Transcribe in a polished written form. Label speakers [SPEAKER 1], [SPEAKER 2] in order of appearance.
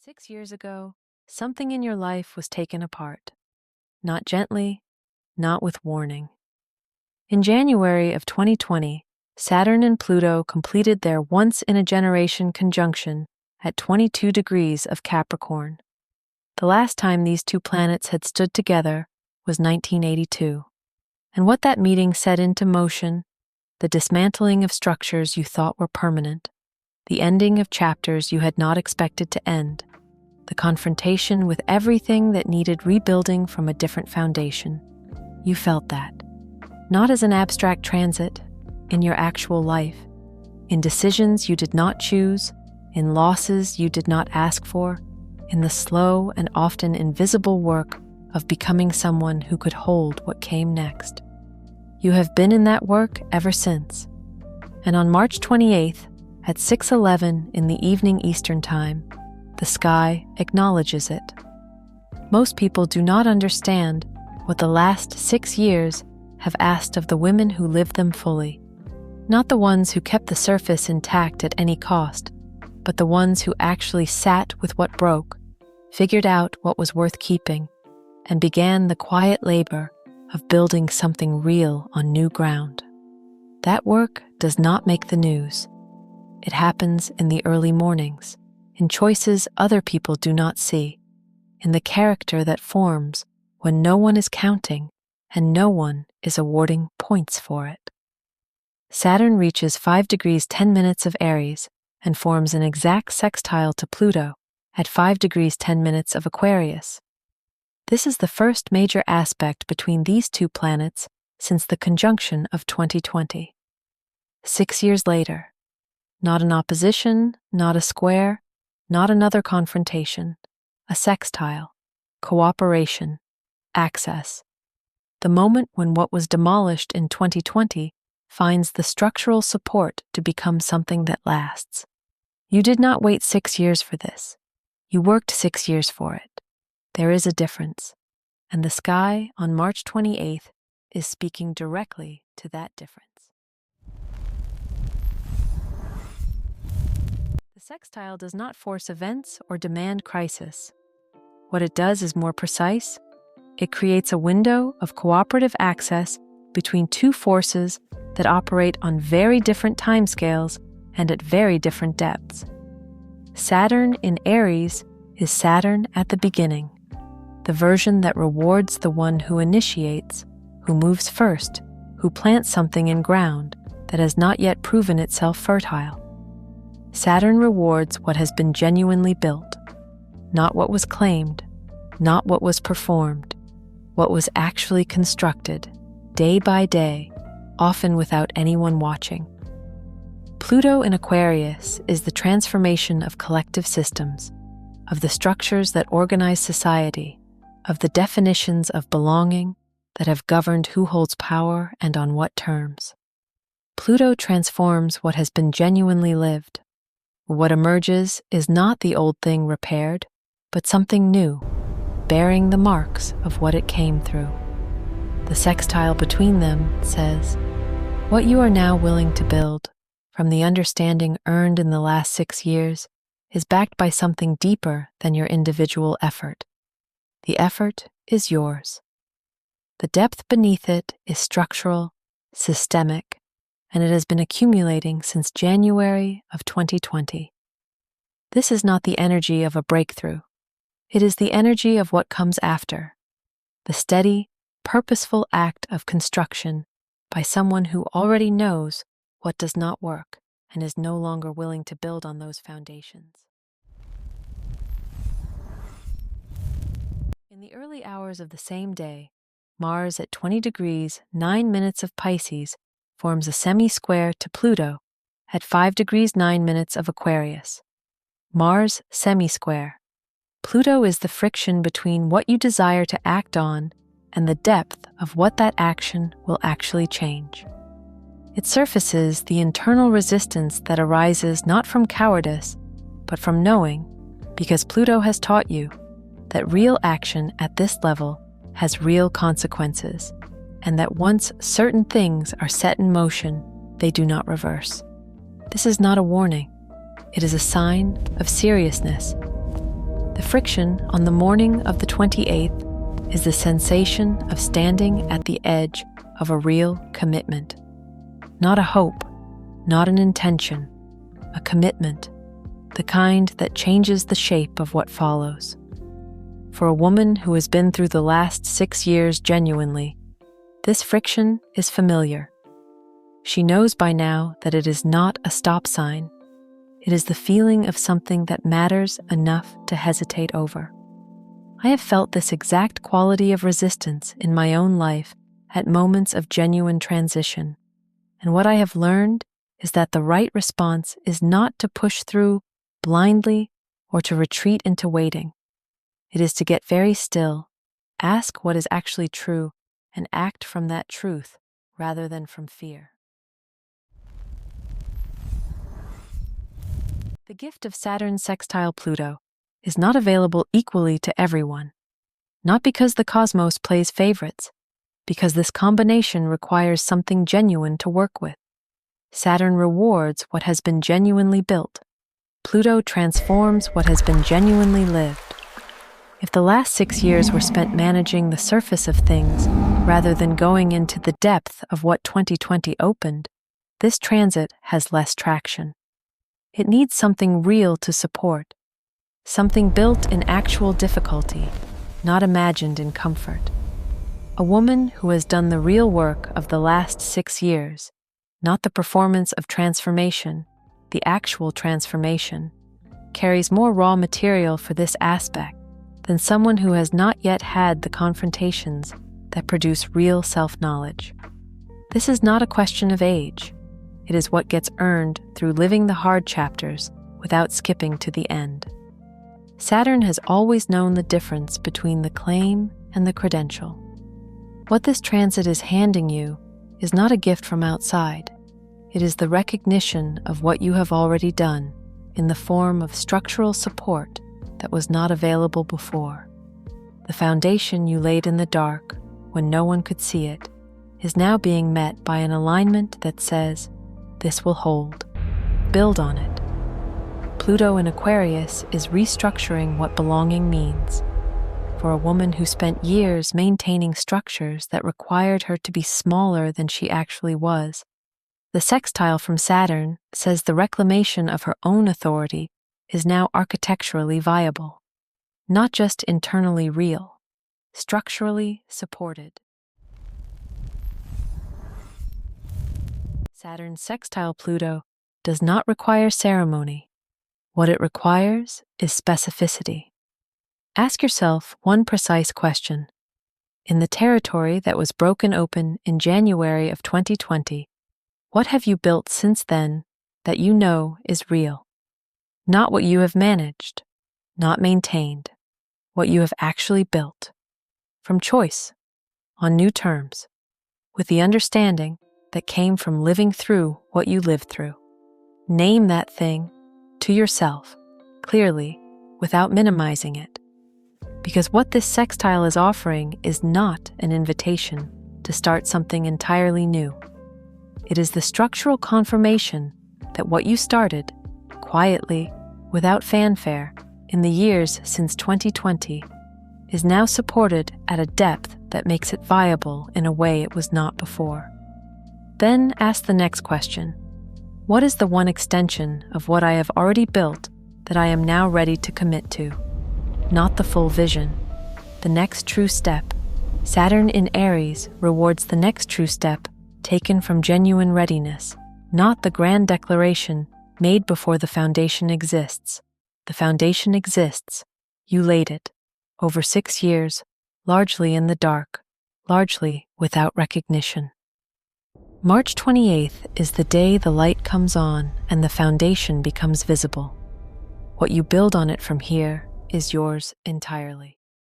[SPEAKER 1] 6 years ago, something in your life was taken apart. Not gently, not with warning. In January of 2020, Saturn and Pluto completed their once-in-a-generation conjunction at 22 degrees of Capricorn. The last time these two planets had stood together was 1982. And what that meeting set into motion, the dismantling of structures you thought were permanent, the ending of chapters you had not expected to end, the confrontation with everything that needed rebuilding from a different foundation. You felt that, not as an abstract transit, in your actual life, in decisions you did not choose, in losses you did not ask for, in the slow and often invisible work of becoming someone who could hold what came next. You have been in that work ever since. And on March 28th, at 6:11 in the evening Eastern Time, the sky acknowledges it. Most people do not understand what the last 6 years have asked of the women who lived them fully. Not the ones who kept the surface intact at any cost, but the ones who actually sat with what broke, figured out what was worth keeping, and began the quiet labor of building something real on new ground. That work does not make the news. It happens in the early mornings, in choices other people do not see, in the character that forms when no one is counting and no one is awarding points for it. Saturn reaches 5 degrees 10 minutes of Aries and forms an exact sextile to Pluto at 5 degrees 10 minutes of Aquarius. This is the first major aspect between these two planets since the conjunction of 2020. 6 years later, not an opposition, not a square, not another confrontation, a sextile, cooperation, access. The moment when what was demolished in 2020 finds the structural support to become something that lasts. You did not wait 6 years for this. You worked 6 years for it. There is a difference, and the sky on March 28th is speaking directly to that difference. The sextile does not force events or demand crisis. What it does is more precise. It creates a window of cooperative access between two forces that operate on very different timescales and at very different depths. Saturn in Aries is Saturn at the beginning, the version that rewards the one who initiates, who moves first, who plants something in ground that has not yet proven itself fertile. Saturn rewards what has been genuinely built, not what was claimed, not what was performed, what was actually constructed, day by day, often without anyone watching. Pluto in Aquarius is the transformation of collective systems, of the structures that organize society, of the definitions of belonging that have governed who holds power and on what terms. Pluto transforms what has been genuinely lived. What emerges is not the old thing repaired, but something new, bearing the marks of what it came through. The sextile between them says, what you are now willing to build, from the understanding earned in the last 6 years, is backed by something deeper than your individual effort. The effort is yours. The depth beneath it is structural, systemic, and it has been accumulating since January of 2020. This is not the energy of a breakthrough. It is the energy of what comes after, the steady, purposeful act of construction by someone who already knows what does not work and is no longer willing to build on those foundations. In the early hours of the same day, Mars at 20 degrees 9 minutes of Pisces forms a semi-square to Pluto at 5 degrees 9 minutes of Aquarius. Mars semi-square. Pluto is the friction between what you desire to act on and the depth of what that action will actually change. It surfaces the internal resistance that arises not from cowardice, but from knowing, because Pluto has taught you, that real action at this level has real consequences, and that once certain things are set in motion, they do not reverse. This is not a warning. It is a sign of seriousness. friction on the morning of the 28th is the sensation of standing at the edge of a real commitment. Not a hope, not an intention, a commitment, the kind that changes the shape of what follows. For a woman who has been through the last 6 years genuinely, this friction is familiar. She knows by now that it is not a stop sign. It is the feeling of something that matters enough to hesitate over. I have felt this exact quality of resistance in my own life at moments of genuine transition. And what I have learned is that the right response is not to push through blindly or to retreat into waiting. It is to get very still, ask what is actually true, and act from that truth rather than from fear. The gift of Saturn's sextile Pluto is not available equally to everyone, not because the cosmos plays favorites, because this combination requires something genuine to work with. Saturn rewards what has been genuinely built. Pluto transforms what has been genuinely lived. If the last 6 years were spent managing the surface of things rather than going into the depth of what 2020 opened, this transit has less traction. It needs something real to support, something built in actual difficulty, not imagined in comfort. A woman who has done the real work of the last 6 years, not the performance of transformation, the actual transformation, carries more raw material for this aspect than someone who has not yet had the confrontations that produce real self-knowledge. This is not a question of age. It is what gets earned through living the hard chapters without skipping to the end. Saturn has always known the difference between the claim and the credential. What this transit is handing you is not a gift from outside. It is the recognition of what you have already done in the form of structural support that was not available before. The foundation you laid in the dark when no one could see it is now being met by an alignment that says, "This will hold. Build on it." Pluto in Aquarius is restructuring what belonging means. For a woman who spent years maintaining structures that required her to be smaller than she actually was, the sextile from Saturn says the reclamation of her own authority is now architecturally viable, not just internally real, structurally supported. Saturn's sextile Pluto does not require ceremony. What it requires is specificity. Ask yourself one precise question. In the territory that was broken open in January of 2020, what have you built since then that you know is real? Not what you have managed, not maintained, what you have actually built. From choice, on new terms, with the understanding that came from living through what you lived through. Name that thing to yourself, clearly, without minimizing it. Because what this sextile is offering is not an invitation to start something entirely new. It is the structural confirmation that what you started, quietly, without fanfare, in the years since 2020, is now supported at a depth that makes it viable in a way it was not before. Then ask the next question. What is the one extension of what I have already built that I am now ready to commit to? Not the full vision, the next true step. Saturn in Aries rewards the next true step taken from genuine readiness, not the grand declaration made before the foundation exists. The foundation exists. You laid it. Over 6 years, largely in the dark, largely without recognition. March 28th is the day the light comes on and the foundation becomes visible. What you build on it from here is yours entirely.